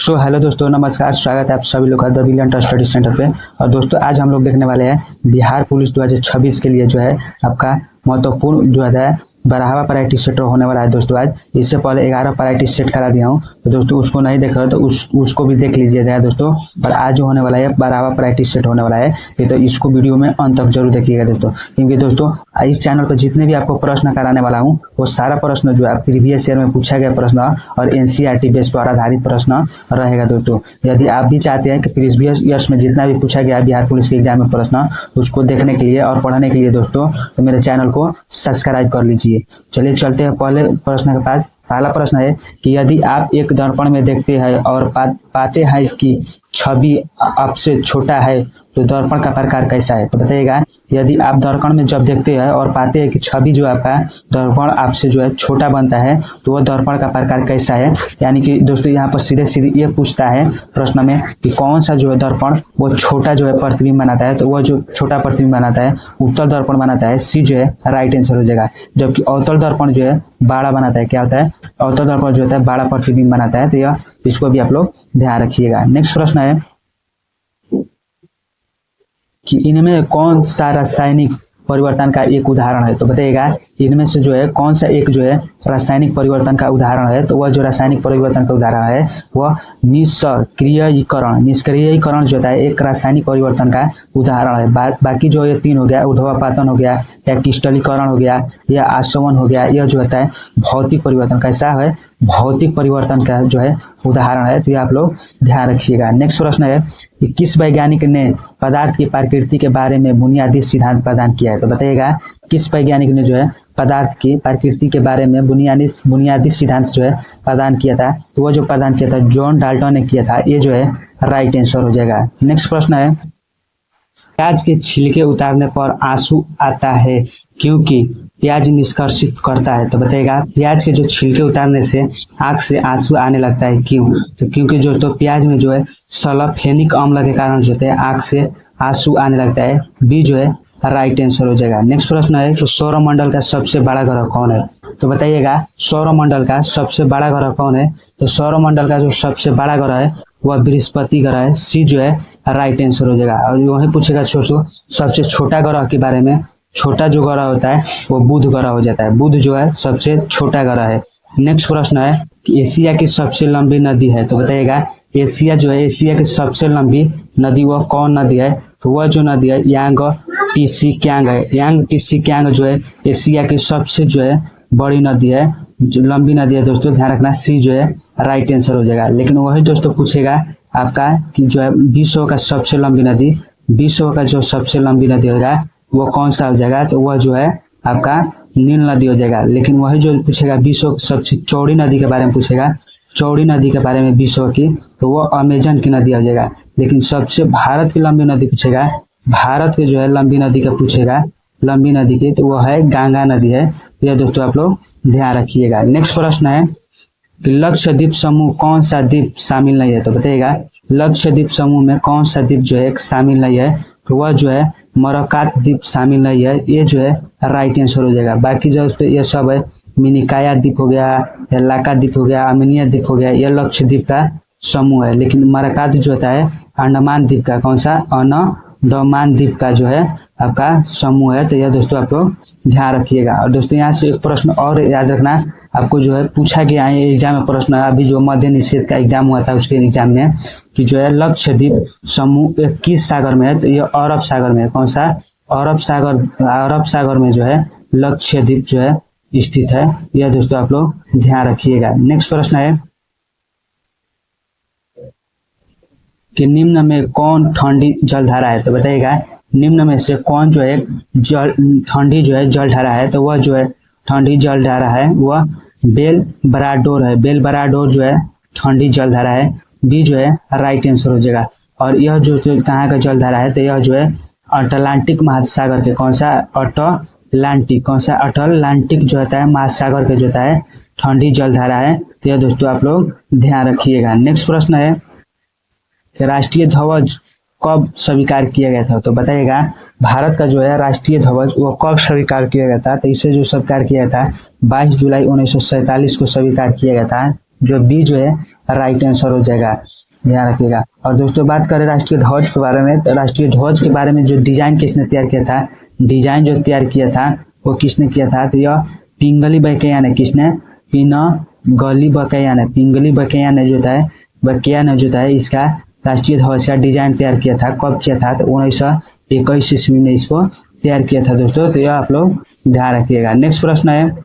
Hello दोस्तों, नमस्कार। स्वागत है आप सभी लोग का द ब्रिलियंट स्टडी सेंटर पे। और दोस्तों आज हम लोग देखने वाले हैं बिहार पुलिस 2026 के लिए जो है आपका महत्वपूर्ण जो है 12वां प्रायोरिटी सेट होने वाला है। दोस्तों आज इससे पहले 11 प्रायोरिटी सेट करा दिया हूँ, तो दोस्तों उसको नहीं देख रहे तो उसको भी देख लीजिएगा दोस्तों। और आज जो होने वाला है 12वां प्रायोरिटी सेट होने वाला है, ये तो इसको वीडियो में अंत तक जरूर देखिएगा दोस्तों, क्योंकि दोस्तों इस चैनल पर जितने भी आपको प्रश्न कराने वाला हूँ वो सारा प्रश्न जो है प्रीवियस ईयर में पूछा गया प्रश्न और एनसीईआरटी बेस पर आधारित प्रश्न रहेगा दोस्तों। यदि आप भी चाहते हैं कि प्रीवियस ईयर्स में जितना भी पूछा गया बिहार पुलिस के एग्जाम में प्रश्न उसको देखने के लिए और पढ़ने के लिए दोस्तों, तो मेरे चैनल को सब्सक्राइब कर लीजिए। चलिए चलते हैं पहले प्रश्न के पास। पहला प्रश्न है कि यदि आप एक दर्पण में देखते हैं और पाते हैं कि छवि आपसे छोटा है तो दर्पण का प्रकार कैसा है। तो बताइएगा, यदि आप दर्पण में जब देखते हैं और पाते हैं कि छवि जो आपका दर्पण आपसे जो है छोटा बनता है तो वह दर्पण का प्रकार कैसा है। यानी कि दोस्तों यहाँ पर सीधे सीधे ये पूछता है प्रश्न में कि कौन सा जो है दर्पण वो छोटा जो है प्रतिबिंब बनाता है, तो वह जो छोटा प्रतिबिंब बनाता है उत्तल दर्पण बनाता है, सी जो है राइट आंसर हो जाएगा। जबकि अवतल दर्पण जो है बड़ा बनाता है, क्या होता है अवतल दर्पण जो होता है बड़ा प्रतिबिंब बनाता है। तो यह इसको भी आप लोग ध्यान रखिएगा। नेक्स्ट प्रश्न है कि इनमें कौन सा रासायनिक परिवर्तन का एक उदाहरण है। तो बताइएगा इनमें से जो है कौन सा एक जो है रासायनिक परिवर्तन का उदाहरण है। तो वह जो रासायनिक परिवर्तन का उदाहरण है वह निष्क्रियीकरण जो होता है एक रासायनिक परिवर्तन का उदाहरण है। बाकी जो ये तीन हो गया, ऊर्ध्वापातन हो गया या क्रिस्टलीकरण हो गया या आसवन हो गया, यह जो होता है भौतिक परिवर्तन कैसा है, भौतिक परिवर्तन का जो है उदाहरण है। तो ये आप लोग ध्यान रखिएगा। नेक्स्ट प्रश्न है कि किस वैज्ञानिक ने पदार्थ की प्रकृति के बारे में बुनियादी सिद्धांत प्रदान किया है। तो बताइएगा किस वैज्ञानिक ने जो है पदार्थ की प्रकृति के बारे में बुनियादी सिद्धांत जो है प्रदान किया था। तो वो जो प्रदान किया था जॉन डाल्टन ने किया था, ये जो है राइट आंसर हो जाएगा। नेक्स्ट प्रश्न है प्याज के छिलके उतारने पर आंसू आता है क्योंकि प्याज निष्कर्षित करता है। तो बताइएगा प्याज के जो छिलके उतारने से आंख से आंसू आने लगता है, क्यों। तो क्योंकि जो तो प्याज में जो है सल्फेनिक अम्ल के कारण जो है आंख से आंसू आने लगता है, बी जो है राइट आंसर हो जाएगा। नेक्स्ट प्रश्न है तो सौरमंडल का सबसे बड़ा ग्रह कौन है। तो बताइएगा सौरमंडल का सबसे बड़ा ग्रह कौन है। तो सौरमंडल का जो सबसे बड़ा ग्रह है वह बृहस्पति ग्रह है, सी जो है राइट आंसर हो जाएगा। और वही पूछेगा सबसे छोटा ग्रह के बारे में, छोटा जो ग्रह होता है वो बुध ग्रह हो जाता है, बुध जो है सबसे छोटा ग्रह है। नेक्स्ट प्रश्न है कि एशिया की सबसे लंबी नदी है। तो बताइएगा एशिया जो है एशिया की सबसे लंबी नदी वह कौन नदी है। तो वह जो नदी है यांग टीसी क्यांग है। यांग टीसी क्यांग जो है एशिया की सबसे जो है बड़ी नदी है, जो लंबी नदी है दोस्तों, ध्यान रखना, सी जो है राइट आंसर हो जाएगा। लेकिन वही दोस्तों पूछेगा आपका कि जो है विश्व का सबसे लंबी नदी, विश्व का जो सबसे लंबी नदी होगा वो कौन सा हो जाएगा। तो वह जो है आपका नील नदी हो जाएगा। लेकिन वही जो पूछेगा विश्व की सबसे चौड़ी नदी के बारे में पूछेगा, चौड़ी नदी के बारे में विश्व की, तो वो अमेजन की नदी हो जाएगा। लेकिन सबसे भारत की लंबी नदी पूछेगा, भारत के जो है लंबी नदी का पूछेगा, लंबी नदी की, तो वह है गंगा नदी है। तो यह दोस्तों आप लोग ध्यान रखिएगा। नेक्स्ट प्रश्न है कि लक्षद्वीप समूह कौन सा द्वीप शामिल नहीं है। तो बताइएगा लक्षद्वीप समूह में कौन सा द्वीप जो है शामिल नहीं है। तो वह जो है मोरकात द्वीप शामिल नहीं है, ये जो है राइट आंसर हो जाएगा। बाकी जो ये सब है मिनिकाया द्वीप हो गया या लाका द्वीप हो गया, आर्मेनिया द्वीप हो गया, यह लक्षद्वीप का समूह है। लेकिन मोरकात जो होता है अंडमान द्वीप का, कौन सा अंडमान द्वीप का जो है आपका समूह है। तो यह दोस्तों आप लोग ध्यान रखिएगा। और दोस्तों यहाँ से एक प्रश्न और याद रखना, आपको जो है पूछा गया है एग्जाम में प्रश्न, अभी जो मध्य निषेध का एग्जाम हुआ था उसके एग्जाम में कि जो है लक्षद्वीप समूह किस सागर में है। तो ये अरब सागर में है, कौन सा अरब सागर में जो है लक्षद्वीप जो है स्थित है। यह दोस्तों आप लोग ध्यान रखिएगा। नेक्स्ट प्रश्न है कि निम्न में कौन ठंडी जलधारा है। तो बताइएगा निम्न में से कौन जो है ठंडी जो है जलधारा है। तो वह जो है ठंडी जलधारा है वह बेल बराडोर है, बेल बराडोर जो है ठंडी जलधारा है, बी जो है राइट आंसर हो जाएगा। और यह जो कहाँ का जलधारा है, तो यह जो है अटलांटिक महासागर के, कौन सा अटलांटिक, कौन सा अटलांटिक जो होता है महासागर के जो होता है ठंडी जलधारा है। तो यह दोस्तों आप लोग ध्यान रखिएगा। नेक्स्ट प्रश्न है कि राष्ट्रीय ध्वज कब स्वीकार किया गया था। तो बताइएगा भारत का जो है राष्ट्रीय ध्वज वो कब स्वीकार किया गया था। तो इसे जो स्वीकार किया था 22 जुलाई 1947 को स्वीकार किया गया था। जो बी जो है राइट आंसर हो जाएगा, ध्यान रखिएगा। और दोस्तों बात करें राष्ट्रीय ध्वज के बारे में, तो राष्ट्रीय ध्वज के बारे में जो डिजाइन किसने तैयार किया था, डिजाइन जो तैयार किया था वो किसने किया था, तो यह पिंगली बकैया ने, किसने, पिंगली बकैया ने, पिंगली बकैया ने जो था, बकैया ने जो था इसका राष्ट्रीय ध्वज का डिजाइन तैयार किया था। कब किया था, तो 1921 ईस्वी में इसको तैयार किया था दोस्तों, तो यह आप लोग ध्यान रखिएगा। नेक्स्ट प्रश्न है,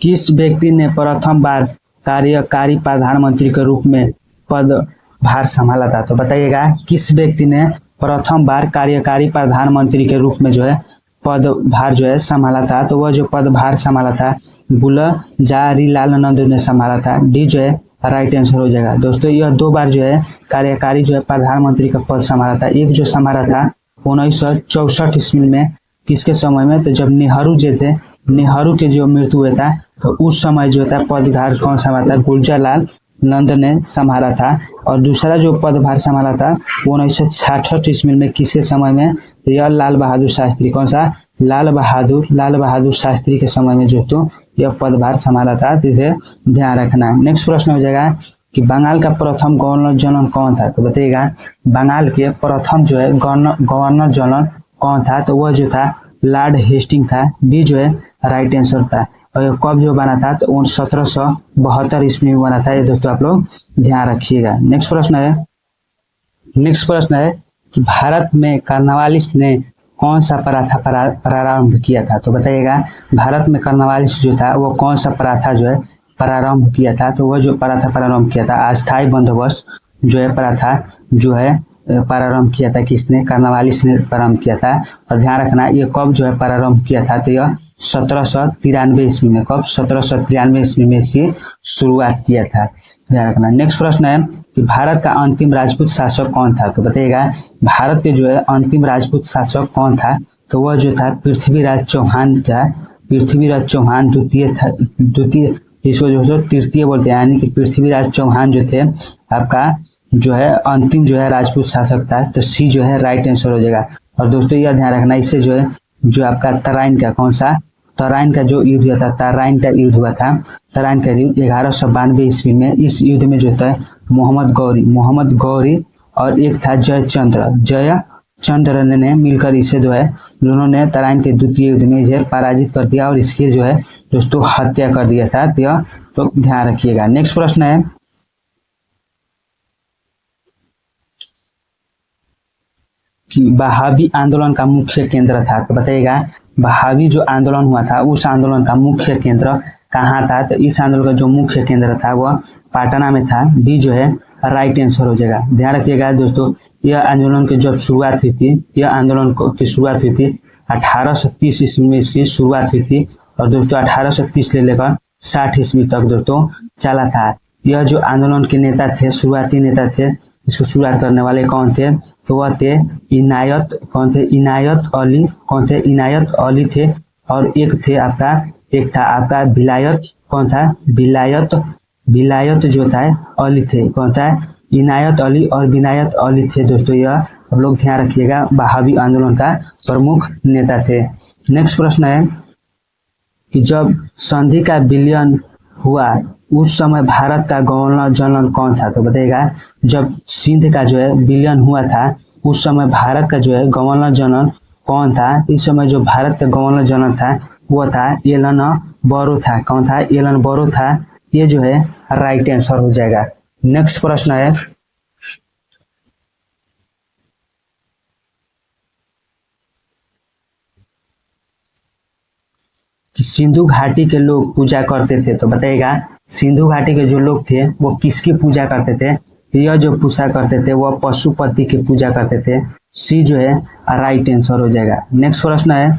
किस व्यक्ति ने प्रथम बार कार्यकारी प्रधानमंत्री के रूप में पदभार संभाला था, तो बताइएगा किस व्यक्ति ने प्रथम बार कार्यकारी प्रधानमंत्री के रूप में जो है पदभार जो है संभाला था, तो वह जो पदभार संभाला था गुलजारीलाल नंदू ने संभाला था। डी जो है राइट आंसर हो जाएगा। दोस्तों यह 2 बार जो है कार्यकारी जो है प्रधानमंत्री का पद संभाला था। एक जो संभाला था 1964 ईस्वी में, किसके समय में, तो जब नेहरू जो थे, नेहरू के जो मृत्यु हुआ था, तो उस समय जो था पदभार कौन संभाला था, गुलजारीलाल नंदू ने संभाला था। और दूसरा जो पदभार संभाला था 1966 ईस्वी में, किसके समय में, तो यह लाल बहादुर शास्त्री, कौन सा, लाल बहादुर शास्त्री के समय में जो तो यह पदभार संभाला था, तो इसे ध्यान रखना। नेक्स्ट प्रश्न हो जाएगा कि बंगाल का प्रथम गवर्नर जनरल कौन था, तो बताइएगा बंगाल के प्रथम जो है गवर्नर जनरल कौन था, तो वह जो था लॉर्ड हेस्टिंग था। बी जो है राइट आंसर था। और कब जो बना था, तो 1772 ईस्वी में बना था। ये दोस्तों आप लोग ध्यान रखिएगा। नेक्स्ट प्रश्न है कि भारत में कार्नवालिस ने कौन सा प्रथा प्रारंभ किया था, तो बताइएगा भारत में कार्नवालिस जो था वो कौन सा प्रथा जो है प्रारंभ किया था, तो वह जो प्रथा प्रारंभ किया था अस्थायी बंदोबस्त जो है प्रथा जो है प्रारंभ किया था, किसने, कार्नवालिस ने प्रारंभ किया था। और ध्यान रखना ये कब जो है प्रारंभ किया था, तो यह 1793 ईस्वी में, कब, 1793 ईस्वी में इसकी शुरुआत किया था, ध्यान रखना। नेक्स्ट प्रश्न है कि भारत का अंतिम राजपूत शासक कौन था, तो बताइएगा भारत के जो है अंतिम राजपूत शासक कौन था, तो वह जो था पृथ्वीराज चौहान था। पृथ्वीराज चौहान द्वितीय इसको जो तृतीय बोलते हैं, यानी कि पृथ्वीराज चौहान जो थे आपका जो है अंतिम जो है राजपूत शासक था, तो सी जो है राइट आंसर हो जाएगा। और दोस्तों यह ध्यान रखना, इससे जो है जो आपका तराइन का, कौन सा, तराइन का जो युद्ध हुआ था, तराइन का युद्ध हुआ था, तराइन का युद्ध 1192 ईस्वी में। इस युद्ध में जो था मोहम्मद गौरी और एक था जयचंद्र ने मिलकर इसे जो है दोनों ने तराइन के द्वितीय युद्ध में इसे पराजित कर दिया और इसकी जो है दोस्तों हत्या कर दिया था, तो ध्यान रखिएगा। नेक्स्ट प्रश्न है कि बहावी आंदोलन का मुख्य केंद्र था, तो बताइएगा बहावी जो आंदोलन हुआ था उस आंदोलन का मुख्य केंद्र कहाँ था, तो इस आंदोलन का जो मुख्य केंद्र था वह पटना में था। बी जो है राइट आंसर हो जाएगा। ध्यान रखिएगा दोस्तों यह आंदोलन की जब शुरुआत हुई थी, यह आंदोलन की शुरुआत हुई थी 1830 ईस्वी में इसकी शुरुआत हुई थी। और दोस्तों 1830 ले लेकर 60 ईस्वी तक दोस्तों चला था। यह जो आंदोलन के नेता थे, शुरुआती नेता थे, इसको शुरुआत करने वाले कौन थे, तो वह थे इनायत अली थे। और एक था आपका विलायत, कौन था, विलायत जो था अली थे, कौन था, इनायत अली और विनायत अली थे दोस्तों। यह आप लोग ध्यान रखिएगा बहावी आंदोलन का प्रमुख नेता थे। नेक्स्ट प्रश्न है कि जब संधि का विलयन हुआ उस समय भारत का गवर्नर जनरल कौन था, तो बताइएगा जब सिंध का जो है विलयन हुआ था उस समय भारत का जो है गवर्नर जनरल कौन था। इस समय जो भारत का गवर्नर जनरल था वो था एलन बोरो था, कौन था, एलन बोरो था। ये जो है राइट आंसर हो जाएगा। नेक्स्ट प्रश्न है कि सिंधु घाटी के लोग पूजा करते थे, तो बताइएगा सिंधु घाटी के जो लोग थे वो किसकी पूजा करते थे, तो यह जो पूजा करते थे वह पशुपति की पूजा करते थे। सी जो है राइट आंसर हो जाएगा। नेक्स्ट प्रश्न है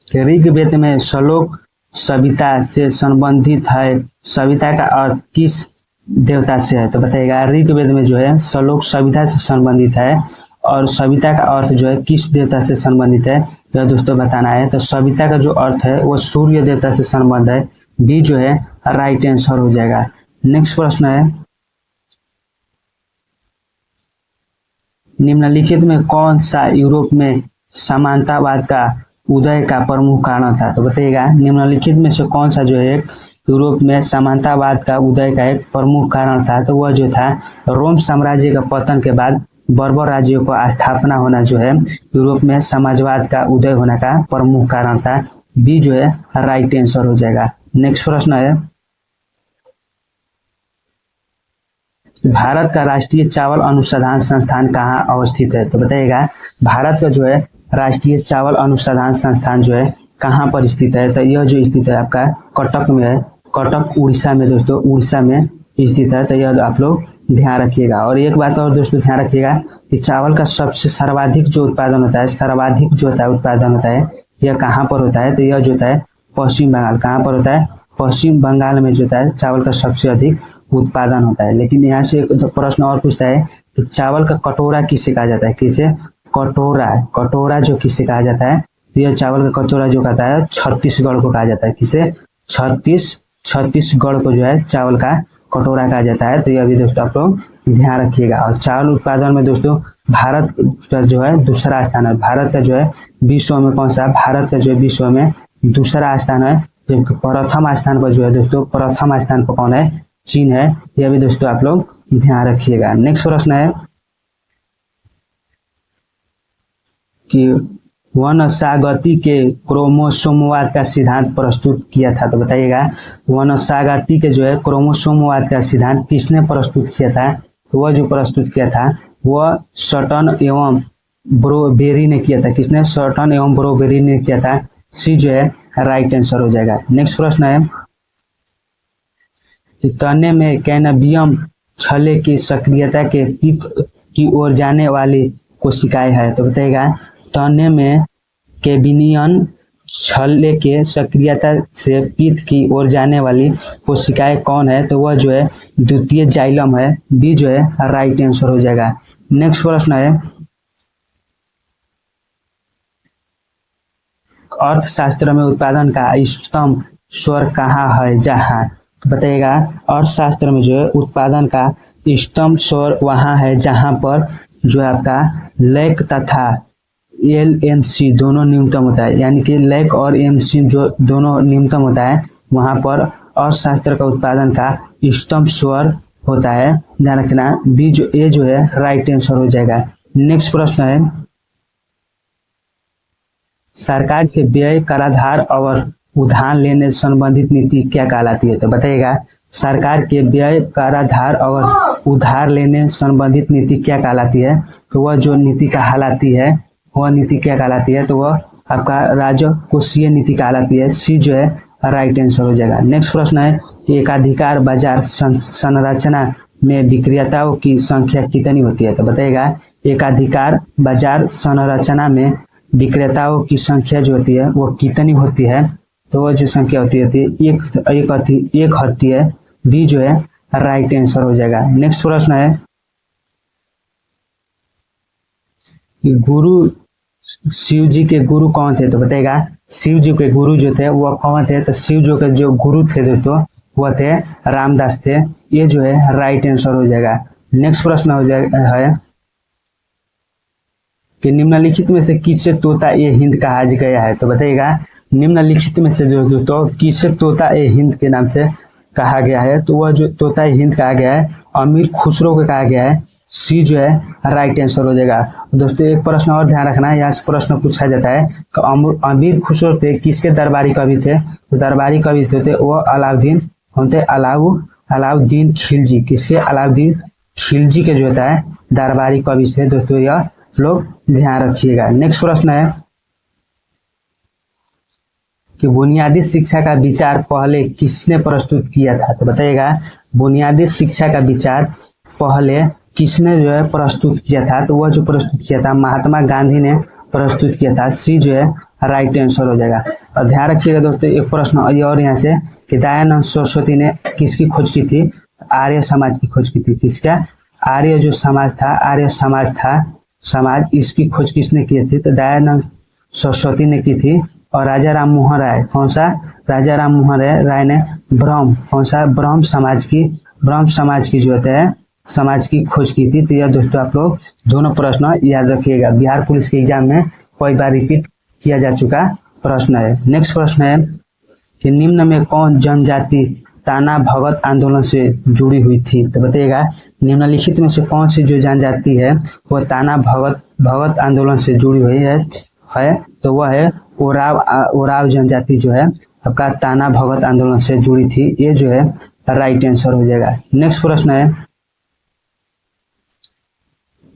कि ऋग्वेद में श्लोक सविता से संबंधित है, सविता का अर्थ किस देवता से है, तो बताइएगा ऋग्वेद में जो है श्लोक सविता से संबंधित है और सविता का अर्थ जो है किस देवता से संबंधित है यह दोस्तों बताना है। तो सविता का जो अर्थ है वो सूर्य देवता से संबंध है। बी जो है राइट आंसर हो जाएगा। नेक्स्ट प्रश्न है निम्नलिखित में कौन सा यूरोप में समानतावाद का उदय का प्रमुख कारण था? तो बताइएगा निम्नलिखित में से कौन सा जो है एक यूरोप में सामंतवाद का उदय का एक प्रमुख कारण था? तो वह जो था रोम साम्राज्य का पतन के बाद बर्बर राज्यों को स्थापना होना जो है यूरोप में समाजवाद का उदय होने का प्रमुख कारण था। बी जो है राइट आंसर हो जाएगा। नेक्स्ट प्रश्न है भारत का राष्ट्रीय चावल अनुसंधान संस्थान कहाँ अवस्थित है? तो बताइएगा भारत का जो है राष्ट्रीय चावल अनुसंधान संस्थान जो है कहाँ पर स्थित है? तो यह जो स्थित है आपका कटक में है। कटक उड़ीसा में दोस्तों, उड़ीसा में स्थित है। तो यह आप लोग ध्यान रखिएगा। और एक बात और दोस्तों ध्यान रखिएगा कि चावल का सबसे सर्वाधिक जो उत्पादन होता है, सर्वाधिक जो होता है उत्पादन होता है, यह कहाँ पर होता है? तो यह जो होता है पश्चिम बंगाल। कहाँ पर होता है? पश्चिम बंगाल में जो होता है चावल का सबसे अधिक उत्पादन होता है। लेकिन यहाँ से एक प्रश्न और पूछता है कि चावल का कटोरा किसे कहा जाता है? किसे? कटोरा। कटोरा जो किसे कहा जाता है? यह चावल का कटोरा जो कहता है छत्तीसगढ़ को कहा जाता है। किसे? छत्तीसगढ़ को जो है चावल का कटोरा कहा जाता है। तो यह भी दोस्तों आप लोग ध्यान रखिएगा। और चावल उत्पादन में दोस्तों भारत का जो है दूसरा स्थान है। भारत का जो है विश्व में कौन सा? भारत का जो है विश्व में दूसरा स्थान है। जबकि प्रथम स्थान पर जो है दोस्तों, प्रथम स्थान पर कौन है? चीन है। यह भी दोस्तों आप लोग ध्यान रखिएगा। नेक्स्ट प्रश्न है कि वनसागती के क्रोमोसोमवाद का सिद्धांत प्रस्तुत किया था? तो बताइएगा वनसागती के जो है क्रोमोसोमवाद का सिद्धांत किसने प्रस्तुत किया था? तो वह जो प्रस्तुत किया था वह सटन एवं ब्रोबेरी ने किया था। किसने? सटन एवं ब्रोबेरी ने किया था। सी जो है राइट आंसर हो जाएगा। नेक्स्ट प्रश्न है कि तने में कैनबियम छल्ले की सक्रियता के पित्त की ओर जाने वाली कोशिकाएं है? तो बताइएगा तने में कैबिनियन छल्ले के सक्रियता से पित्त की ओर जाने वाली कोशिकाएं कौन है? तो वह जो है द्वितीय जाइलम है। बी जो है राइट आंसर हो जाएगा। नेक्स्ट प्रश्न है अर्थशास्त्र में उत्पादन का इष्टतम स्वर कहाँ है? जहाँ? तो बताइएगा अर्थशास्त्र में जो है उत्पादन का इष्टतम स्वर वहाँ है जहाँ पर जो है आपका लैक तथा LMC दोनों न्यूनतम होता है। यानी कि लैक और MC जो दोनों न्यूनतम होता है वहाँ पर अर्थशास्त्र का उत्पादन का इष्टतम स्वर होता है। ध्यान रखना। बी जो ए जो है राइट आंसर हो जाएगा। नेक्स्ट प्रश्न है सरकार के व्यय कराधान और उधार लेने संबंधित नीति क्या कहलाती है? तो बताइएगा सरकार के व्यय कराधान और उधार लेने संबंधित नीति क्या कहलाती है? तो वह जो नीति कहलाती है वह नीति क्या कहलाती है? तो वह आपका राजकोषीय नीति कहलाती है। सी जो है राइट आंसर हो जाएगा। नेक्स्ट प्रश्न है एकाधिकार बाजार संरचना में विक्रेताओं की संख्या कितनी होती है? तो बताइएगा एकाधिकार बाजार संरचना में विक्रेताओं की संख्या जो होती है वो कितनी होती है? तो वह जो संख्या होती है एक होती है। बी जो है राइट आंसर हो जाएगा। नेक्स्ट प्रश्न है गुरु शिव जी के गुरु कौन थे? तो बताइएगा शिव जी के गुरु जो थे वह कौन थे? तो शिव जी के जो गुरु थे दोस्तों वह थे रामदास थे। ये जो है राइट आंसर हो जाएगा। नेक्स्ट प्रश्न हो जाएगा है कि निम्नलिखित में से किसे तोता ए हिंद कहा गया है? तो बताइएगा निम्नलिखित में से जो दोस्तों किसे तोता ए हिंद के नाम से कहा गया है? तो वह जो तोता ए हिंद कहा गया है अमीर खुसरो को कहा गया है। सी जो है राइट आंसर हो जाएगा। दोस्तों एक प्रश्न और ध्यान रखना, यहाँ से प्रश्न पूछा जाता है कि अमीर खुसरो थे किसके दरबारी कवि थे? तो दरबारी कवि थे वो अलाउद्दीन होते अलाउद्दीन खिलजी। किसके? अलाउद्दीन खिलजी के जो होता है दरबारी कवि थे दोस्तों, यह लोग ध्यान रखिएगा। नेक्स्ट प्रश्न है कि बुनियादी शिक्षा का विचार पहले किसने प्रस्तुत किया था? तो बताइएगा बुनियादी शिक्षा का विचार पहले किसने जो है प्रस्तुत किया था? तो वह जो प्रस्तुत किया था महात्मा गांधी ने प्रस्तुत किया था। सी जो है राइट आंसर हो जाएगा। और ध्यान रखिएगा दोस्तों एक प्रश्न और यहाँ से कि दयानंद सरस्वती ने किसकी खोज की थी? आर्य समाज की खोज की थी। किसका? आर्य जो समाज था, आर्य समाज था समाज, इसकी खोज किसने की थी? तो दयानंद सरस्वती ने की थी। और राजा राम मोहन राय, कौन सा? राजा राम मोहन राय ने ब्रह्म, कौन सा? ब्रह्म समाज की जो होता है समाज की खोज की थी। तो यह दोस्तों आप लोग दोनों प्रश्न याद रखिएगा। बिहार पुलिस के एग्जाम में कई बार रिपीट किया जा चुका प्रश्न है। नेक्स्ट प्रश्न है कि निम्न में कौन जनजाति ताना भगत आंदोलन से जुड़ी हुई थी? तो बताइएगा निम्नलिखित में से कौन सी जो जनजाति है वह ताना भगत आंदोलन से जुड़ी हुई है तो वह है ओराव जनजाति जो है आपका ताना भगत आंदोलन से जुड़ी थी। ये जो है राइट आंसर हो जाएगा। नेक्स्ट प्रश्न है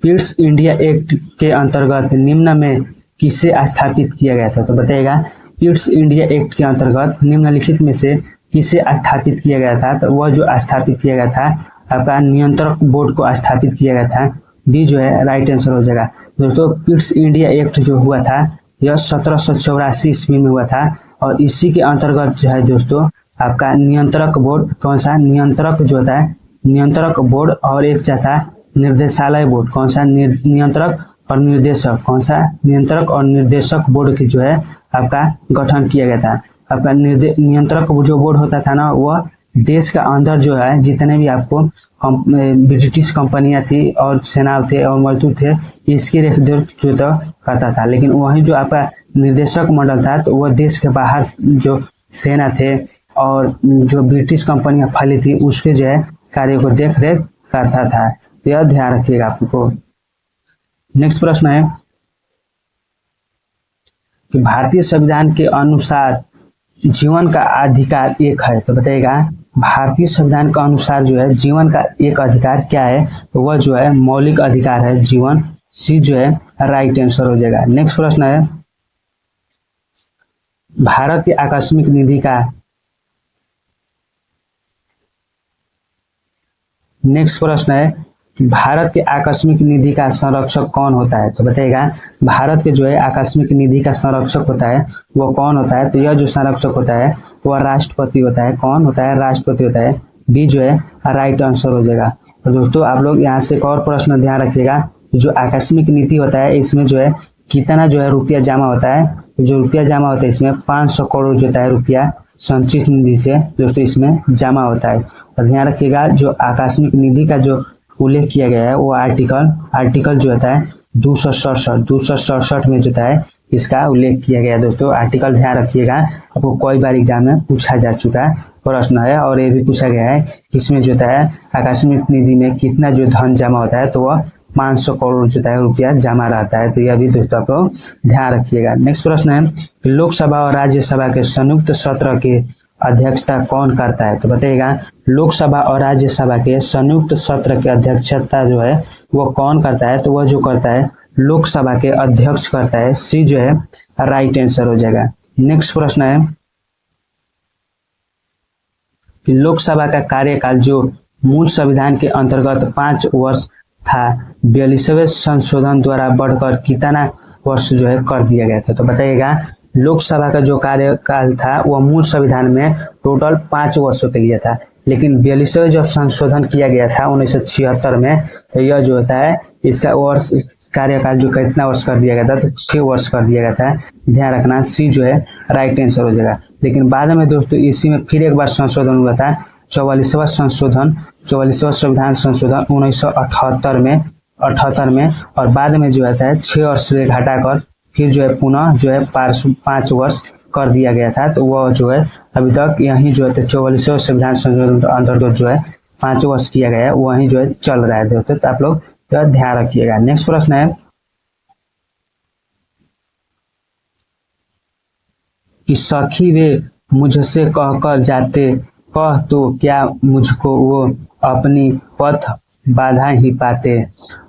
पिट्स इंडिया एक्ट के अंतर्गत निम्न में किसे स्थापित किया गया था? तो बताइएगा पिट्स इंडिया एक्ट के अंतर्गत निम्नलिखित में से किसे स्थापित किया गया था? तो वह जो स्थापित किया गया था आपका नियंत्रक बोर्ड को स्थापित किया गया था। बी जो है राइट आंसर हो जाएगा। दोस्तों पिट्स इंडिया एक्ट जो हुआ था यह 1784 ईस्वी में हुआ था और इसी के अंतर्गत जो है दोस्तों आपका नियंत्रक बोर्ड, कौन सा नियंत्रक जो होता है नियंत्रक बोर्ड, और एक था निर्देशालय बोर्ड, कौन सा नियंत्रक और निर्देशक, कौन सा नियंत्रक और निर्देशक बोर्ड की जो है आपका गठन किया गया था। आपका नियंत्रक जो बोर्ड होता था ना वह देश का अंदर जो है जितने भी आपको ब्रिटिश कंपनियां थी और सेना थे और मजदूर थे इसकी रेखदेख जो तो करता था, लेकिन वहीं जो आपका निर्देशक मंडल था तो वह देश के बाहर जो सेना थे और जो ब्रिटिश कंपनियां फैली थी उसके जो है कार्य को देख रेख करता था। तो यह ध्यान रखिएगा आपको। नेक्स्ट प्रश्न है कि भारतीय संविधान के अनुसार जीवन का अधिकार एक है। तो बताइएगा भारतीय संविधान के अनुसार जो है जीवन का एक अधिकार क्या है? तो वह जो है मौलिक अधिकार है जीवन। सी जो है राइट आंसर हो जाएगा। नेक्स्ट प्रश्न है भारत के आकस्मिक निधि का नेक्स्ट प्रश्न है कि भारत के आकस्मिक निधि का संरक्षक कौन होता है? तो बताइएगा भारत के जो है आकस्मिक निधि का संरक्षक होता है वो कौन होता है? तो यह जो संरक्षक होता है वह राष्ट्रपति होता है। कौन होता है? राष्ट्रपति होता है। बी जो है राइट आंसर हो जाएगा। तो दोस्तों आप लोग यहाँ से एक और प्रश्न ध्यान रखिएगा, जो आकस्मिक नीति होता है इसमें जो है कितना जो है रुपया जमा होता है? जो रुपया जमा होता है इसमें 500 करोड़ जो होता है रुपया संचित निधि से दोस्तों इसमें जमा होता है। और ध्यान रखिएगा जो आकस्मिक निधि का जो उल्लेख किया गया है वो आर्टिकल जो होता है 267 में जो होता है इसका उल्लेख किया गया है। दोस्तों आर्टिकल ध्यान रखिएगा, आपको कई बार एग्जाम में पूछा जा चुका प्रश्न है और ये भी पूछा गया है इसमें जो होता है आकस्मिक निधि में कितना जो धन जमा होता है तो वह 500 करोड़ जो है रुपया जमा रहता है। तो यह भी दोस्तों आप लोग ध्यान रखिएगा। नेक्स्ट प्रश्न है लोकसभा और राज्यसभा के संयुक्त सत्र के अध्यक्षता कौन करता है? तो बताइएगा लोकसभा और राज्यसभा के संयुक्त सत्र की अध्यक्षता जो है वो कौन करता है? तो वह जो करता है लोकसभा के अध्यक्ष करता है। सी जो है राइट आंसर हो जाएगा। नेक्स्ट प्रश्न है कि लोकसभा का कार्यकाल जो मूल संविधान के अंतर्गत 5 वर्ष था 42वें संशोधन द्वारा बढ़कर कितना वर्ष जो है कर दिया गया था? तो बताइएगा लोकसभा का जो कार्यकाल था वह मूल संविधान में टोटल 5 वर्षों के लिए था, लेकिन 42वें जब संशोधन किया गया था 1976 में तो यह जो होता है इसका वर्ष कार्यकाल जो कितना वर्ष कर दिया गया था? तो 6 वर्ष कर दिया गया था। ध्यान रखना सी जो है राइट आंसर हो जाएगा। लेकिन बाद में दोस्तों इसी में फिर एक बार संशोधन हुआ था 44वां संविधान संशोधन 1978 में और बाद में जो है 6 वर्ष से घटाकर फिर जो है पुनः जो है 5 वर्ष कर दिया गया था। तो वह जो है अभी तक यही जो है 44वें संविधान संशोधन अंतर्गत जो है 5 वर्ष किया गया है वही जो है चल रहा है दोस्तों। तो आप लोग ध्यान रखिएगा। नेक्स्ट प्रश्न है कि सखी वे मुझसे कहकर जाते कह तो क्या मुझको वो अपनी पथ बाधा ही पाते।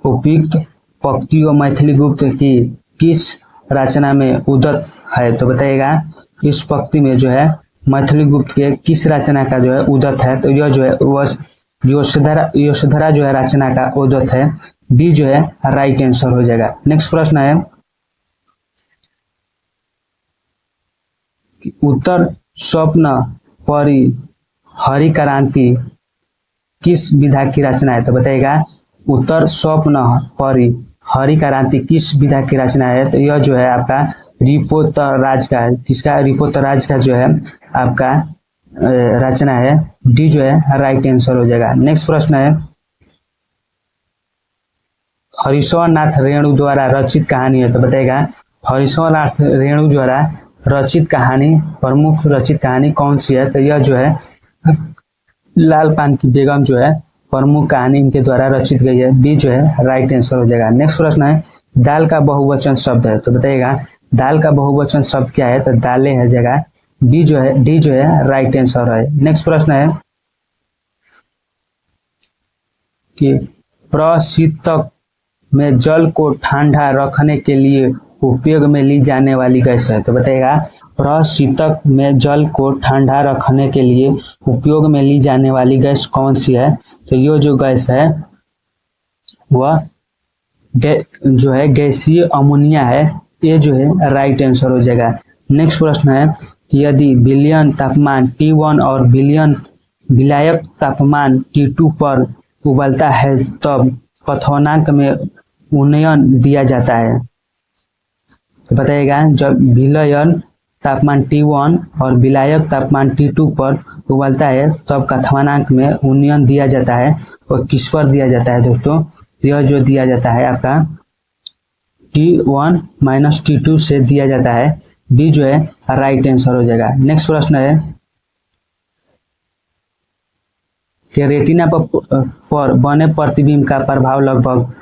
उपयुक्त पंक्तियों मैथिली गुप्त की किस रचना में उदत है? तो बताइएगा इस पंक्ति में जो है मैथिली गुप्त के किस रचना का जो है उदत है? तो यह जो है वह यशोधरा जो है रचना का उदत है। बी जो है राइट आंसर हो जाएगा। नेक्स्ट प्रश्न है कि उत्तर स्वप्न परि हरि क्रांति किस विधा की रचना है? तो बताइएगा उत्तर स्वप्न परि हरि क्रांति किस विधा की रचना है? तो यह जो है आपका रिपोतराज का, किसका? रिपोतराज का जो है आपका रचना है। डी जो है राइट आंसर हो जाएगा। नेक्स्ट प्रश्न है हरीश्वर नाथ रेणु द्वारा रचित कहानी है। तो बताइएगा हरिशंवर अर्थ रेणु द्वारा रचित कहानी, प्रमुख रचित कहानी कौन सी है? तो यह जो है लाल पान की बेगम जो है प्रमुख कहानी इनके द्वारा रचित गई है। बी जो है राइट आंसर हो जाएगा। नेक्स्ट प्रश्न है दाल का बहुवचन शब्द है, तो बताइएगा दाल का बहुवचन शब्द क्या है? तो दालें है जगह। बी जो है डी जो है राइट आंसर है। नेक्स्ट प्रश्न है कि प्रशीतक में जल को ठंडा रखने के लिए उपयोग में ली जाने वाली गैस है, तो बताइएगा प्रशीतक में जल को ठंडा रखने के लिए उपयोग में ली जाने वाली गैस कौन सी है? तो ये जो गैस है वह जो है गैसीय अमोनिया है। ये जो है राइट आंसर हो जाएगा। नेक्स्ट प्रश्न है कि यदि विलयन तापमान T1 और विलायक तापमान T2 पर उबलता है तब क्वथनांक में उन्नयन दिया जाता है, तो बताइएगा जब विलयन तापमान T1 और विलायक तापमान T2 पर उबलता है तब क्वथनांक में उन्नयन दिया जाता है। और किस पर दिया जाता है दोस्तों? यह जो दिया जाता है आपका T1 माइनस T2 से दिया जाता है। बी जो है राइट आंसर हो जाएगा। नेक्स्ट प्रश्न है कि रेटिना पर बने प्रतिबिंब का प्रभाव लगभग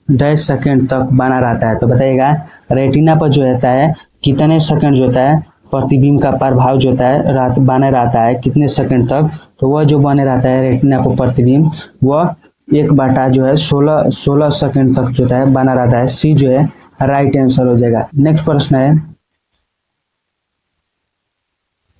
10 सेकंड तक बना रहता है, तो बताइएगा रेटिना पर जो होता है कितने सेकंड जो होता है प्रतिबिंब का प्रभाव जो होता है बने रहता है कितने सेकंड तक? तो वह जो बने रहता है रेटिना पर प्रतिबिंब वह 1/16 जो है 16 सेकंड तक जो है बना रहता है। सी जो है राइट आंसर हो जाएगा। नेक्स्ट प्रश्न है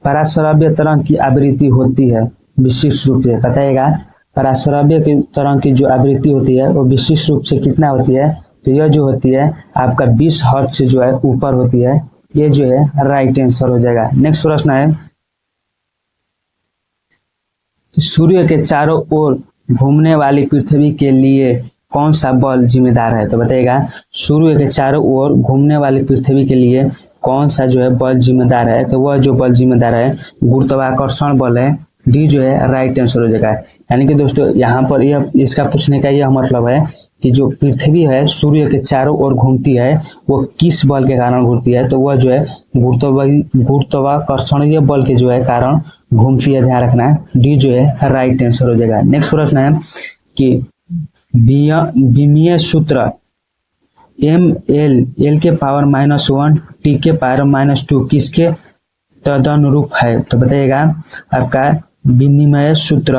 पराश्रव्य तरंग की आवृत्ति होती है विशिष्ट रूप से, बताइएगा पराश्रव्य की तरंग की जो आवृत्ति होती है वो विशिष्ट रूप से कितना होती है? तो यह जो होती है आपका 20 हर्ट्ज से जो है ऊपर होती है। ये जो है राइट आंसर हो जाएगा। नेक्स्ट प्रश्न है सूर्य के चारों ओर घूमने वाली पृथ्वी के लिए कौन सा बल जिम्मेदार है? तो बताइएगा सूर्य के चारों ओर घूमने वाली पृथ्वी के लिए कौन सा जो है बल जिम्मेदार है? तो वह जो बल जिम्मेदार है गुरुत्वाकर्षण बल है। डी जो है राइट आंसर हो जाएगा। यानी कि दोस्तों यहाँ पर यह इसका पूछने का यह मतलब है कि जो पृथ्वी है सूर्य के चारों ओर घूमती है वो किस बल के कारण घूमती है? तो वह जो है गुरुत्वाकर्षणीय बल के जो है कारण घूमती है, ध्यान रखना है। डी जो है राइट आंसर हो जाएगा। नेक्स्ट प्रश्न है कि विमीय सूत्र ML के पावर -1 T के पावर -2 किसके तदनुरूप है? तो बताइएगा आपका विनिमय सूत्र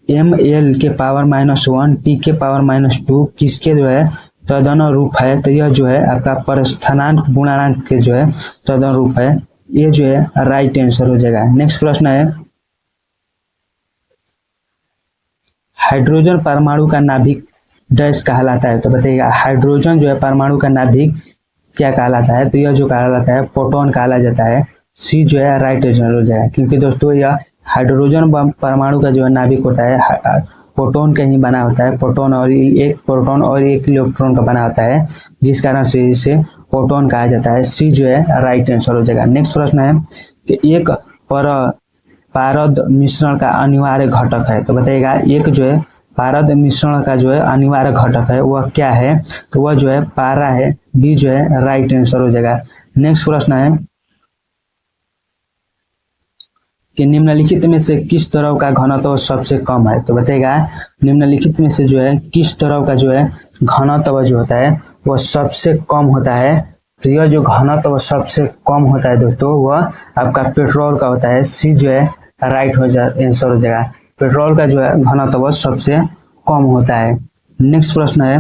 ML के पावर -1 T के पावर -2 किसके जो है तदनुरूप है? तो यह जो है आपका परस्थानांक गुणांक के जो है तदनुरूप है। ये जो है राइट आंसर हो जाएगा। नेक्स्ट प्रश्न है हाइड्रोजन परमाणु का नाभिक डैश कहलाता है, तो बताइएगा हाइड्रोजन जो है परमाणु का नाभिक क्या कहलाता है? तो यह जो कहलाता है प्रोटॉन कहा जाता है। सी जो है राइट आंसर हो जाएगा। क्योंकि दोस्तों यह हाइड्रोजन परमाणु का जो है नाभिक होता है प्रोटॉन का ही बना होता है। प्रोटॉन और एक इलेक्ट्रॉन का बना होता है, जिस कारण से इसे प्रोटॉन कहा जाता है। सी जो है राइट आंसर हो जाएगा। नेक्स्ट प्रश्न है कि एक पारद मिश्रण का अनिवार्य घटक है, तो बताइएगा एक जो है पारद मिश्रण का जो है अनिवार्य घटक है वह क्या है? तो वह जो है पारा है। बी जो है राइट आंसर हो जाएगा। नेक्स्ट प्रश्न है कि निम्नलिखित में से किस तरह का घनत्व सबसे कम है? तो बताइएगा निम्नलिखित में से जो है किस तरह का जो है घनत्व जो होता है वह सबसे कम होता है? तो यह जो घनत्व सबसे कम होता है दोस्तों वह आपका पेट्रोल का होता है। सी जो है राइट आंसर हो जाएगा। पेट्रोल का जो है घनत्व सबसे कम होता है। नेक्स्ट प्रश्न है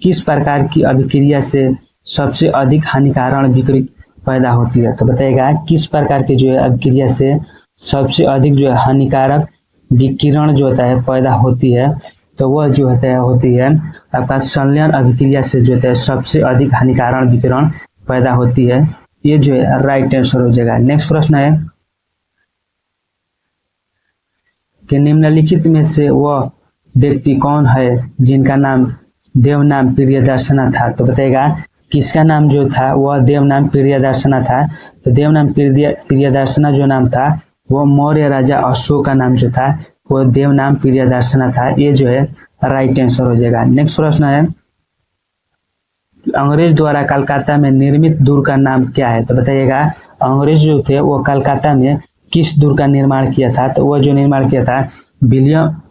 किस प्रकार की अभिक्रिया से सबसे अधिक हानिकारक विकिरण पैदा होती है? तो बताइएगा किस प्रकार की जो है अभिक्रिया से सबसे अधिक जो है हानिकारक विकिरण जो होता है पैदा होती है? तो वह जो होती है आपका संलयन अभिक्रिया से जो होता है सबसे अधिक हानिकारक विकिरण पैदा होती है। ये जो है राइट आंसर हो जाएगा। नेक्स्ट प्रश्न है कि निम्नलिखित में से वह व्यक्ति कौन है जिनका नाम देवनाम प्रियदर्शना था? तो बताइएगा किसका नाम जो था वह देवनाम प्रियदर्शना था? तो देवनाम प्रियदर्शना जो नाम था वो मौर्य राजा अशोक का नाम जो था वो देवनाम प्रियदर्शना था। ये जो है राइट आंसर हो जाएगा। नेक्स्ट प्रश्न है, अंग्रेज द्वारा कलकत्ता में निर्मित दुर्ग का नाम क्या है? तो बताइएगा, अंग्रेज जो थे वो कलकत्ता में किस दुर्ग का निर्माण किया था? तो वह जो निर्माण किया था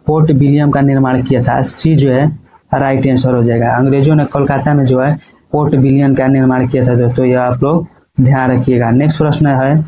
पोर्ट विलियम का निर्माण किया था। सी जो है राइट आंसर हो जाएगा। अंग्रेजों ने कोलकाता में जो है पोर्ट विलियम का निर्माण किया था दोस्तों, यह आप लोग ध्यान रखिएगा। नेक्स्ट प्रश्न है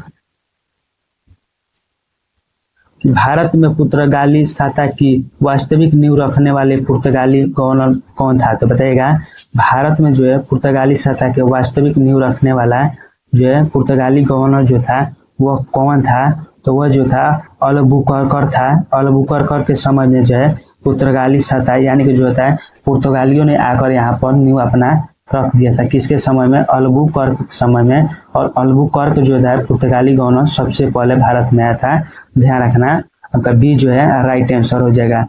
कि भारत में पुर्तगाली सत्ता की वास्तविक नींव रखने वाले पुर्तगाली गवर्नर कौन था? तो बताइएगा, भारत में जो है पुर्तगाली सत्ता के वास्तविक नींव रखने वाला जो है पुर्तगाली गवर्नर जो था वह कौन था? तो वह जो था अल्बुकर्क था। अल्बुकर्क के समय में जो है पुर्तगाली सत्ता यानी कि जो होता है पुर्तगालियों ने आकर यहाँ पर नींव अपना रख दिया था। किसके समय में? अल्बुकर्क के समय में। और अल्बुकर्क जो है पुर्तगाली गवर्नर सबसे पहले भारत में आया था। ध्यान रखना, आपका बी जो है राइट आंसर हो जाएगा।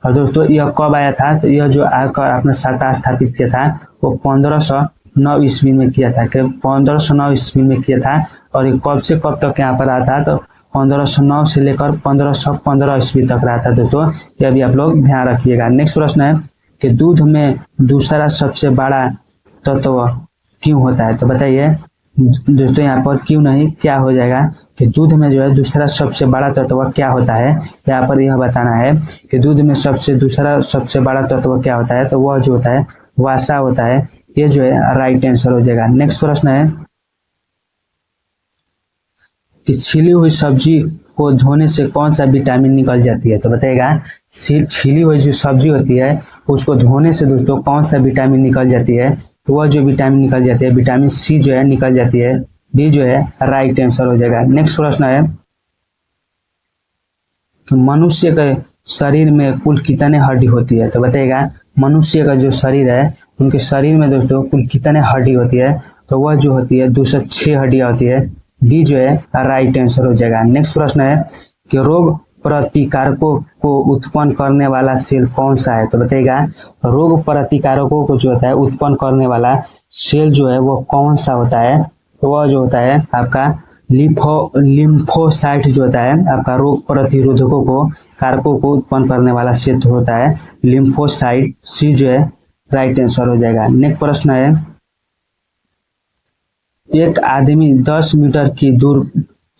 और दोस्तों यह कब आया था? तो यह जो आकर अपना सत्ता स्थापित किया था वो 1509 ईस्वी में किया था। 1509 ईस्वी में किया था। और ये कब से कब तक यहाँ पर आता? तो 1509 से लेकर 1515 ईस्वी तक रहा था दोस्तों, यह भी आप लोग ध्यान रखिएगा। नेक्स्ट प्रश्न है कि दूध में दूसरा सबसे बड़ा तत्व क्यों होता है? तो बताइए दोस्तों, यहाँ पर क्यों नहीं क्या हो जाएगा कि दूध में जो है दूसरा सबसे बड़ा तत्व क्या होता है, यहाँ पर यह बताना है कि दूध में दूसरा सबसे बड़ा तत्व क्या होता है। तो वह जो होता है वसा होता है। ये जो है राइट आंसर हो जाएगा। नेक्स्ट प्रश्न है कि छिली हुई सब्जी को धोने से कौन सा विटामिन निकल जाती है? तो बताइएगा, छिली हुई जो सब्जी होती है उसको धोने से दोस्तों कौन सा विटामिन निकल जाती है? तो वह जो विटामिन निकल जाती है विटामिन सी जो है निकल जाती है। बी जो है राइट आंसर हो जाएगा। नेक्स्ट प्रश्न है कि मनुष्य के शरीर में कुल कितने हड्डी होती है? तो बताइएगा, मनुष्य का जो शरीर है उनके शरीर में दोस्तों कुल कितने हड्डी होती है? तो वह जो होती है 206 हड्डियां होती है। बी जो है राइट आंसर हो जाएगा। नेक्स्ट प्रश्न है कि रोग प्रतिकारकों को उत्पन्न करने वाला सेल कौन सा है? तो बताइएगा, रोग प्रतिकारकों को जो होता है उत्पन्न करने वाला सेल जो है वो कौन सा होता है? तो वह जो होता है आपका लिम्फोसाइट जो होता है आपका रोग प्रतिरोधकों को कारकों को उत्पन्न करने वाला सेल होता है लिम्फोसाइट। सी जो है राइट आंसर हो जाएगा। नेक्स्ट प्रश्न है, एक आदमी 10 मीटर की दूर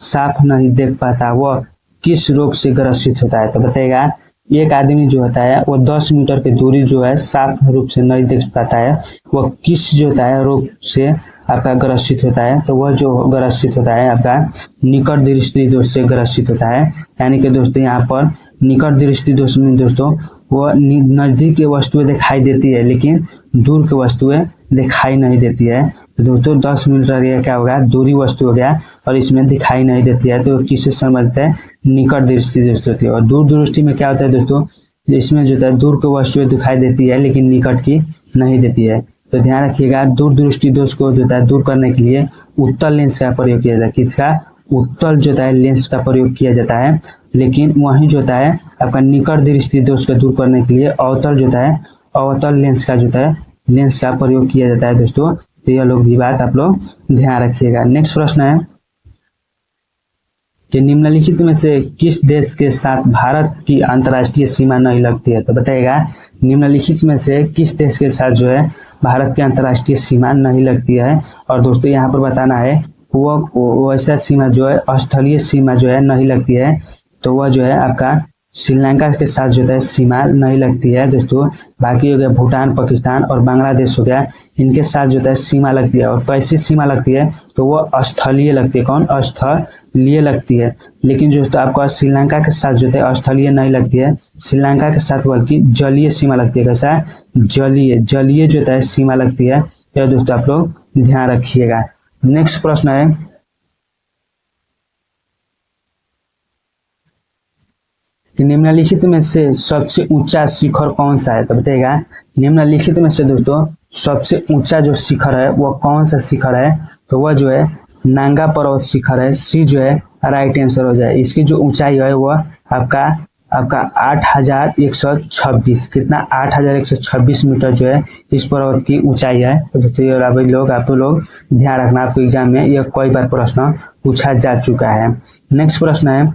साफ नहीं देख पाता, वह किस रोग से ग्रसित होता है? तो बताइएगा, एक आदमी जो होता है वो 10 मीटर की दूरी जो है साफ रूप से नहीं देख पाता है, वह किस जो होता है रोग से आपका ग्रसित होता है? तो वह जो ग्रसित होता है आपका निकट दृष्टि दोष से ग्रसित होता है। यानी कि दोस्तों यहाँ पर निकट दृष्टि दोष में दोस्तों वो नजदीक की वस्तुएं दिखाई देती है लेकिन दूर की वस्तुएं दिखाई नहीं देती है। तो दोस्तों 10 मीटर ये क्या होगा? दूरी वस्तु हो गया और इसमें दिखाई नहीं देती है, तो किससे समझते हैं? निकट दृष्टि दोष होती है। और दूर दृष्टि में क्या होता है दोस्तों? इसमें जो है दूर की वस्तुएं दिखाई देती है लेकिन निकट की नहीं देती है। तो ध्यान रखिएगा, दूर दृष्टि दोष को जो है दूर करने के लिए उत्तल लेंस का प्रयोग किया जाता है। किसका? उत्तल जो है लेंस का प्रयोग किया जाता है। लेकिन वहीं जो है आपका निकट दृष्टि दोष को दूर करने के लिए अवतल जो है अवतल लेंस का जो है लेंस का प्रयोग किया जाता है दोस्तों। तो यह लोग भी बात आप लोग ध्यान रखिएगा। नेक्स्ट प्रश्न है कि निम्नलिखित में से किस देश के साथ भारत की अंतर्राष्ट्रीय सीमा नहीं लगती है? तो बताइएगा, निम्नलिखित में से किस देश के साथ जो है भारत की अंतर्राष्ट्रीय सीमा नहीं लगती है? और दोस्तों यहाँ पर बताना है वह वैसा सीमा जो है स्थलीय सीमा जो है नहीं लगती है। तो वह जो है आपका श्रीलंका के साथ जो है सीमा नहीं लगती है दोस्तों। बाकी हो गया भूटान, पाकिस्तान और बांग्लादेश हो गया, इनके साथ जो है सीमा लगती है। और कैसी सीमा लगती है? तो वह स्थलीय लगती है। कौन? स्थलीय लगती है। लेकिन जो तो आपको श्रीलंका के साथ जो है स्थलीय नहीं लगती है, श्रीलंका के साथ बल्कि जलीय सीमा लगती है। कैसा? जलीय जो है सीमा लगती है। यह दोस्तों आप लोग ध्यान रखिएगा। नेक्स्ट प्रश्न है कि निम्नलिखित में से सबसे ऊंचा शिखर कौन सा है? तो बताइएगा, निम्नलिखित में से दोस्तों सबसे ऊंचा जो शिखर है वह कौन सा शिखर है? तो वह जो है नांगा पर्वत शिखर है। सी जो है राइट आंसर हो जाए। इसकी जो ऊंचाई है वह आपका 8126 कितना 8126 मीटर जो है इस पर्वत की ऊंचाई है। तो आप लोग ध्यान रखना, आपको एग्जाम में यह कई बार प्रश्न पूछा जा चुका है। नेक्स्ट प्रश्न है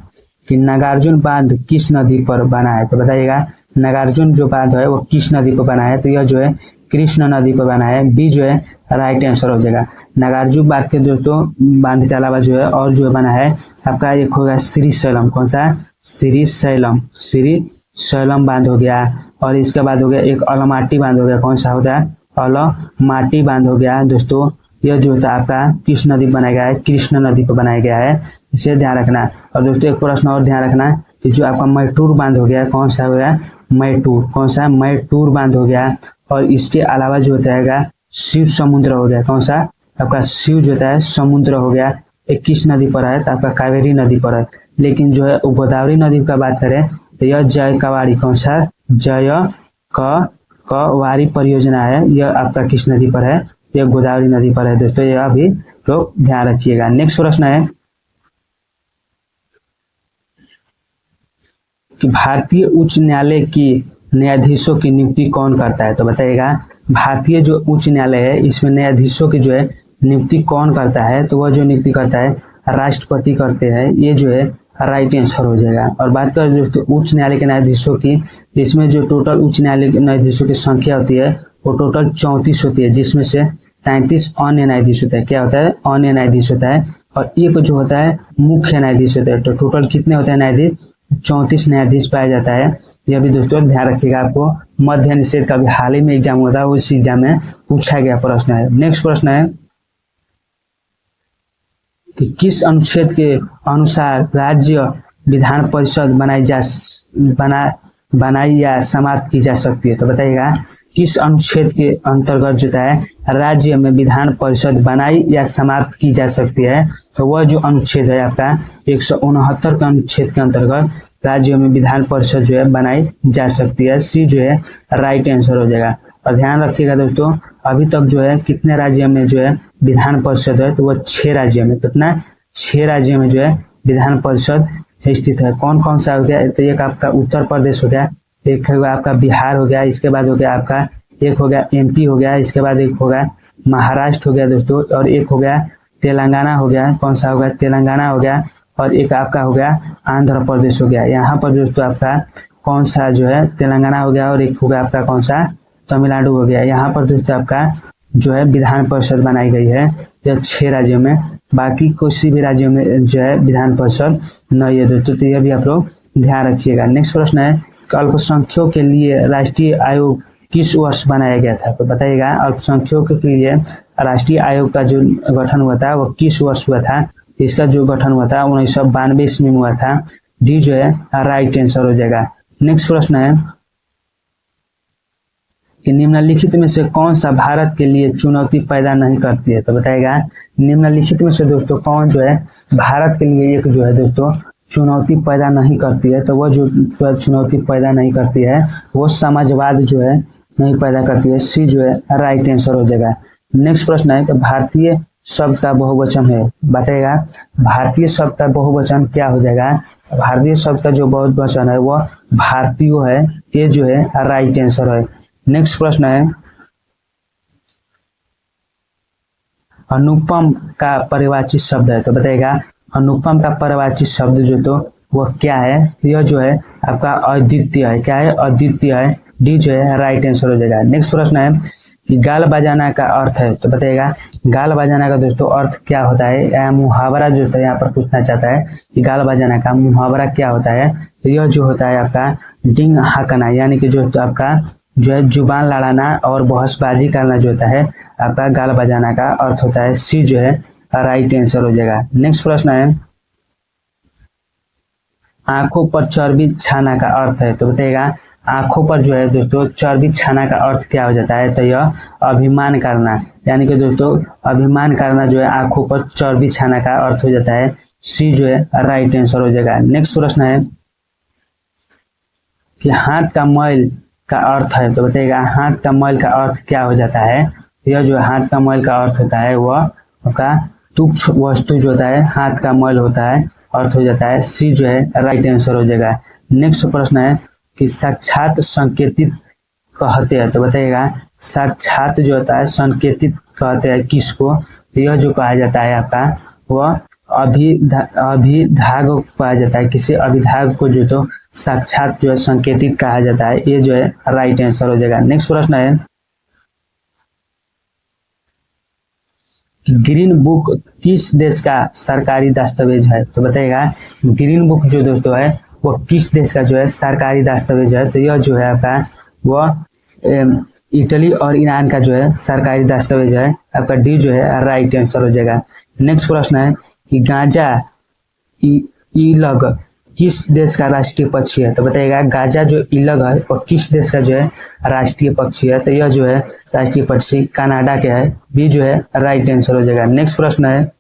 कि नागार्जुन बांध किस नदी पर बना है, तो बताइएगा नागार्जुन जो बांध है वो किस नदी पर बना है, तो यह जो है कृष्ण नदी पर बना है। बी जो है राइट आंसर हो जाएगा। नागार्जुन बांध के दोस्तों बांध के अलावा जो है और जो बना है आपका एक होगा श्रीशैलम। कौन सा? श्रीशैलम। श्रीशैलम बांध हो गया। और इसके बाद हो गया एक अलमाटी बांध हो गया। कौन सा होता है? अलमाटी बांध हो गया दोस्तों। यह जो होता है आपका किस नदी पर बनाया गया है? कृष्ण नदी पर बनाया गया है, इसे ध्यान रखना। और दोस्तों एक प्रश्न और ध्यान रखना कि जो आपका मैटूर बांध हो गया, कौन सा हो गया? मैटूर। कौन सा? मैटूर बांध हो गया। और इसके अलावा जो होता है शिव समुद्र हो गया। कौन सा? आपका शिव जो होता है समुद्र हो गया। एक किस नदी पर है? तो आपका कावेरी नदी पर है। लेकिन जो है गोदावरी नदी का बात करें तो यह जय कवाड़ी। कौन सा? जय कवाड़ी परियोजना है, यह आपका किस नदी पर है? यह गोदावरी नदी पर है दोस्तों, यह भी लोग ध्यान रखिएगा। नेक्स्ट प्रश्न है कि भारतीय उच्च न्यायालय की न्यायाधीशों की नियुक्ति कौन करता है, तो बताइएगा भारतीय जो उच्च न्यायालय है इसमें न्यायाधीशों की जो है नियुक्ति कौन करता है, तो वह जो नियुक्ति करता है राष्ट्रपति करते हैं। ये जो है राइट आंसर हो जाएगा। और बात करें दोस्तों उच्च न्यायालय के न्यायाधीशों की, इसमें जो टोटल उच्च न्यायालय के न्यायाधीशों की संख्या होती है वो टोटल 34 होती है, जिसमें से 33 अन्य न्यायाधीश होता है। क्या होता है? अन्य न्यायाधीश होता है। और एक जो होता है मुख्य न्यायाधीश होता है। तो टोटल कितने होते हैं न्यायाधीश? 34 न्यायाधीश पाया जाता है। यह भी दोस्तों ध्यान रखिएगा। आपको मध्य निषेध का भी हाल ही में एग्जाम हुआ था, उस एग्जाम में पूछा गया प्रश्न है। नेक्स्ट प्रश्न है कि किस अनुच्छेद के अनुसार राज्य विधान परिषद बनाई या समाप्त की जा सकती है, तो बताइएगा किस अनुच्छेद के अंतर्गत जो है राज्य में विधान परिषद बनाई या समाप्त की जा सकती है, तो वह जो अनुच्छेद है आपका 169 के अनुच्छेद के अंतर्गत राज्य में विधान परिषद जो है बनाई जा सकती है। सी जो है राइट आंसर हो जाएगा। और ध्यान रखिएगा दोस्तों अभी तक जो है कितने राज्य में जो है विधान परिषद है, तो वह 6 राज्य में। कितना? 6 राज्यों में जो है विधान परिषद स्थित है। कौन कौन सा हो गया? तो एक आपका उत्तर प्रदेश हो गया, एक होगा आपका बिहार हो गया, इसके बाद हो गया आपका एक हो गया एमपी हो गया, इसके बाद एक होगा महाराष्ट्र हो गया दोस्तों, और एक हो गया तेलंगाना हो गया। कौन सा हो गया? तेलंगाना हो गया। और एक आपका हो गया आंध्र प्रदेश हो गया। यहाँ पर दोस्तों आपका कौन सा जो है तेलंगाना हो गया, और एक हो गया आपका कौन सा? तमिलनाडु हो गया। यहाँ पर दोस्तों आपका जो है विधान परिषद बनाई गई है यह 6 राज्यों में। बाकी किसी भी राज्यों में जो है विधान परिषद नहीं है दोस्तों, तो यह भी आप लोग ध्यान रखिएगा। नेक्स्ट प्रश्न है अल्पसंख्यकों के लिए राष्ट्रीय आयोग किस वर्ष बनाया गया था, तो बताइएगा अल्पसंख्यकों के लिए राष्ट्रीय आयोग का जो गठन हुआ था वो किस वर्ष हुआ था? इसका जो गठन हुआ था 1992 ईस्वी में हुआ था। डी जो है राइट आंसर हो जाएगा। नेक्स्ट प्रश्न है कि निम्नलिखित में से कौन सा भारत के लिए चुनौती पैदा नहीं करती है, तो बताइएगा निम्नलिखित में से दोस्तों कौन जो है भारत के लिए एक जो है दोस्तों चुनौती पैदा नहीं करती है, तो वह जो चुनौती पैदा नहीं करती है वो समाजवाद जो है नहीं पैदा करती है। सी जो है राइट आंसर हो जाएगा। नेक्स्ट प्रश्न है कि भारतीय शब्द का बहुवचन है, बताइएगा भारतीय शब्द का बहुवचन क्या हो जाएगा? भारतीय शब्द का जो बहुवचन है वह भारतीयों है, ये जो है राइट आंसर है। नेक्स्ट प्रश्न है अनुपम का परिवाची शब्द है, तो बताइएगा अनुपम का परिवाची शब्द जो तो वह क्या है? यह जो है आपका अद्वितीय है। क्या है? अद्वितीय है। डी जो है राइट आंसर हो जाएगा। नेक्स्ट प्रश्न है कि गाल बजाना का अर्थ है, तो बताइएगा गाल बजाना का दोस्तों अर्थ क्या होता है? या मुहावरा जो होता है यहाँ पर पूछना चाहता है कि गाल बजाना का मुहावरा क्या होता है, तो यह जो होता है आपका डिंग हाकना, यानी कि जो आपका जो है जुबान लड़ाना और बहसबाजी करना जो होता है आपका गाल बजाना का अर्थ होता है। सी जो है राइट आंसर हो जाएगा। नेक्स्ट प्रश्न है आंखों पर चर्बी छाना का अर्थ है, तो बताइएगा आंखों पर जो है दोस्तों चर्बी छाना का अर्थ क्या हो जाता है? तो यह अभिमान करना, यानी कि दोस्तों अभिमान करना जो है आंखों पर चर्बी छाना का अर्थ हो जाता है। सी जो है राइट आंसर हो जाएगा। नेक्स्ट प्रश्न है कि हाथ का मैल का अर्थ है, तो बताइएगा हाथ का मैल का अर्थ क्या हो जाता है? यह जो हाथ का मैल का अर्थ होता है वह आपका तुच्छ वस्तु जो होता है हाथ का मैल होता है, अर्थ हो जाता है। सी जो है राइट आंसर हो जाएगा। नेक्स्ट प्रश्न है कि साक्षात संकेतित कहते हैं, तो बताइएगा साक्षात जो होता है संकेतित कहते हैं किसको? यह जो कहा जाता है आपका वह अभिधाग कहा जाता है, किसी अभिधाग को जो तो साक्षात जो है संकेतित कहा जाता है। ये जो है राइट आंसर हो जाएगा। नेक्स्ट प्रश्न है ग्रीन बुक किस देश का सरकारी दस्तावेज है? तो बताइएगा ग्रीन बुक जो दोस्तों है वो किस देश का जो है सरकारी दस्तावेज है? तो यह जो है आपका वह इटली और ईरान का जो है सरकारी दस्तावेज है। आपका डी जो है राइट आंसर हो जाएगा। नेक्स्ट प्रश्न है कि गांजा इलग किस देश का राष्ट्रीय पक्षी है? तो बताइएगा गांजा जो इलग है और किस देश का जो है राष्ट्रीय पक्षी है? तो यह जो है राष्ट्रीय पक्षी कनाडा के है। बी जो है राइट आंसर हो जाएगा। नेक्स्ट प्रश्न है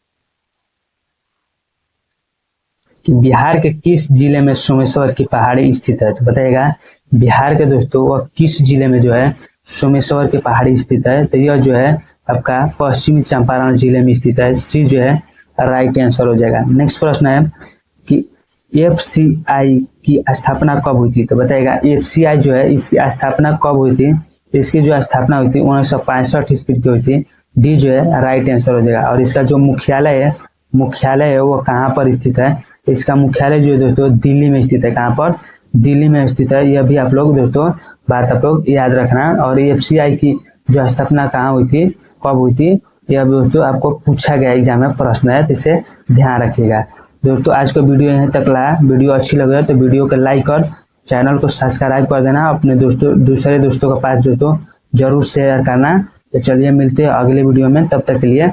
कि बिहार के किस जिले में सोमेश्वर की पहाड़ी स्थित है? तो बताइएगा बिहार के दोस्तों वह किस जिले में जो है सोमेश्वर की पहाड़ी स्थित है? तो यह जो है आपका पश्चिमी चंपारण जिले में स्थित है। सी जो है राइट आंसर हो जाएगा। नेक्स्ट प्रश्न है कि एफसीआई की स्थापना कब हुई थी? तो बताइएगा एफसीआई जो है इसकी स्थापना कब हुई थी? इसकी जो स्थापना हुई थी 1965 ईस्वी की हुई थी। डी जो है राइट आंसर हो जाएगा। और इसका जो मुख्यालय है वो कहाँ पर स्थित है? इसका मुख्यालय जो है दोस्तों दिल्ली में स्थित है। कहाँ पर? दिल्ली में स्थित है। यह भी आप लोग दोस्तों बात आप लोग याद रखना। और एफसीआई की जो स्थापना कहाँ हुई थी, कब हुई थी, यह दोस्तों आपको पूछा गया एग्जाम में प्रश्न है, तो इसे ध्यान रखिएगा। दोस्तों आज का वीडियो यहीं तक रहा। वीडियो अच्छी लगे तो वीडियो को लाइक और चैनल को सब्सक्राइब कर देना। अपने दूसरे दोस्तों के पास दोस्तों जरूर शेयर करना। तो चलिए मिलते हैं अगले वीडियो में, तब तक के लिए